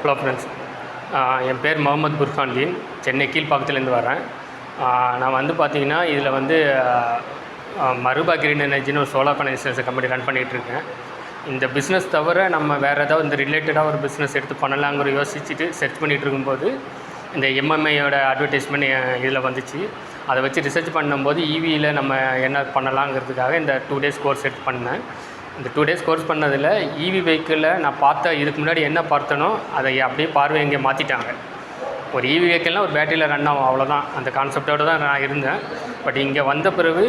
Hello friends, என் பேர் முகமது புர்ஹானுதீன். சென்னை கீழ்ப்பாக்கத்துலேருந்து வரேன். நான் வந்து பார்த்திங்கன்னா இதில் வந்து மருபா கிரீன் எனர்ஜின்னு ஒரு solar panel installation company run பண்ணிகிட்ருக்கேன். இந்த பிஸ்னஸ் தவிர நம்ம வேறு ஏதாவது இந்த ரிலேட்டடாக ஒரு பிஸ்னஸ் எடுத்து பண்ணலாங்கிற யோசிச்சுட்டு சர்ச் பண்ணிகிட்டு இருக்கும்போது இந்த எம்எம்ஐயோட அட்வர்டைஸ்மெண்ட் இதில் வந்துச்சு. அதை வச்சு ரிசர்ச் பண்ணும்போது ஈவியில் நம்ம என்ன பண்ணலாங்கிறதுக்காக இந்த 2 days கோர்ஸ் எடுத்து பண்ணேன். இந்த 2 days கோர்ஸ் பண்ணதில் ஈவி வெஹிக்கிளில் நான் இதுக்கு முன்னாடி என்ன பார்த்தனோ அதை அப்படியே பார்வை இங்கே மாற்றிட்டாங்க. ஒரு ஈவி வெஹிக்கிள்னால் ஒரு பேட்டரியில் ரன் ஆகும், அவ்வளோதான். அந்த கான்செப்டோடு தான் நான் இருந்தேன். பட் இங்கே வந்த பிறகு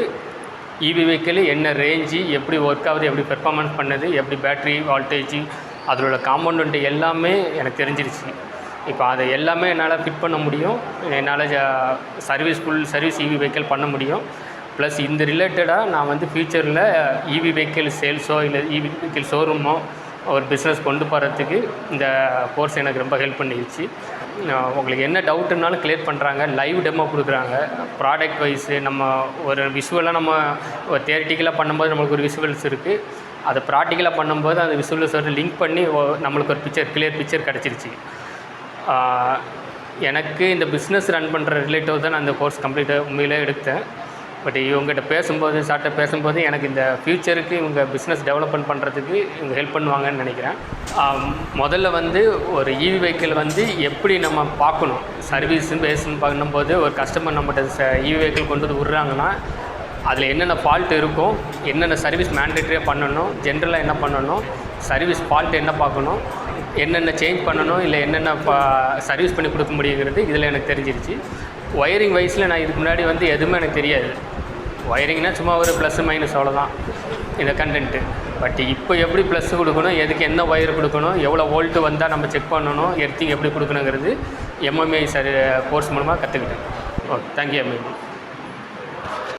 ஈவி வெஹிக்கிள் என்ன ரேஞ்சு, எப்படி ஒர்க் ஆகுது, எப்படி பெர்ஃபார்மன்ஸ் பண்ணுது, எப்படி பேட்ரி வால்டேஜ், அதோட காம்பவுண்ட் எல்லாமே எனக்கு தெரிஞ்சிருச்சு. இப்போ அதை எல்லாமே என்னால் ஃபிட் பண்ண முடியும். என்னால் ஃபுல் சர்வீஸ் ஈவி வெஹிக்கிள் பண்ண முடியும். ப்ளஸ் இந்த ரிலேட்டடாக நான் வந்து ஃப்யூச்சரில் ஈவி வெஹிக்கிள் சேல்ஸோ இல்லை ஈவி வெஹிக்கிள் ஷோரூமோ ஒரு பிஸ்னஸ் கொண்டு போகிறதுக்கு இந்த கோர்ஸ் எனக்கு ரொம்ப ஹெல்ப் பண்ணிடுச்சு. உங்களுக்கு என்ன டவுட்டுனாலும் கிளியர் பண்ணுறாங்க, லைவ் டெமோ கொடுக்குறாங்க. ப்ராடக்ட் வைஸு நம்ம ஒரு விஷுவலாக நம்ம ஒரு தியரிட்டிக்கலாக பண்ணும்போது நம்மளுக்கு ஒரு விஷுவல்ஸ் இருக்குது. அதை ப்ராக்டிக்கலாக பண்ணும்போது அந்த விஷுவல்ஸோட லிங்க் பண்ணி நம்மளுக்கு ஒரு கிளியர் பிக்சர் கிடச்சிருச்சு. எனக்கு இந்த பிஸ்னஸ் ரன் பண்ணுற ரிலேட்டிவ் தான் நான் இந்த கோர்ஸ் கம்ப்ளீட்டாக உண்மையிலே எடுத்தேன். பட் இவங்ககிட்ட பேசும்போது எனக்கு இந்த ஃப்யூச்சருக்கு இவங்க பிஸ்னஸ் டெவலப்மெண்ட் பண்ணுறதுக்கு இவங்க ஹெல்ப் பண்ணுவாங்கன்னு நினைக்கிறேன். முதல்ல வந்து ஒரு ஈவி வெஹிக்கிள் வந்து எப்படி நம்ம பார்க்கணும், சர்வீஸுன்னு பண்ணும்போது ஒரு கஸ்டமர் நம்மகிட்ட ஈவி வெஹிக்கிள் கொண்டு வந்து விட்றாங்கன்னா அதில் என்னென்ன ஃபால்ட் இருக்கும், என்னென்ன சர்வீஸ் மேண்டேட்டரியாக பண்ணணும், ஜென்ரலாக என்ன பண்ணணும், சர்வீஸ் ஃபால்ட் என்ன பார்க்கணும், என்னென்ன சேஞ்ச் பண்ணணும், இல்லை என்னென்ன சர்வீஸ் பண்ணி கொடுக்க முடியுங்கிறது இதில் எனக்கு தெரிஞ்சிருச்சு. ஒயரிங் வைஸில் நான் இதுக்கு முன்னாடி வந்து எதுவுமே எனக்கு தெரியாது. ஒயரிங்னால் சும்மா ஒரு ப்ளஸ் மைனஸ் அவ்வளோதான் இந்த கண்டென்ட்டு. பட் இப்போ எப்படி ப்ளஸ் கொடுக்கணும், எதுக்கு என்ன ஒயர் கொடுக்கணும், எவ்வளோ வோல்ட்டு வந்தால் நம்ம செக் பண்ணணும், எர்த்திங் எப்படி கொடுக்கணுங்கிறது எம்எம்ஐ கோர்ஸ் மூலமாக கற்றுக்கிட்டேன். Okay, thank you MMI.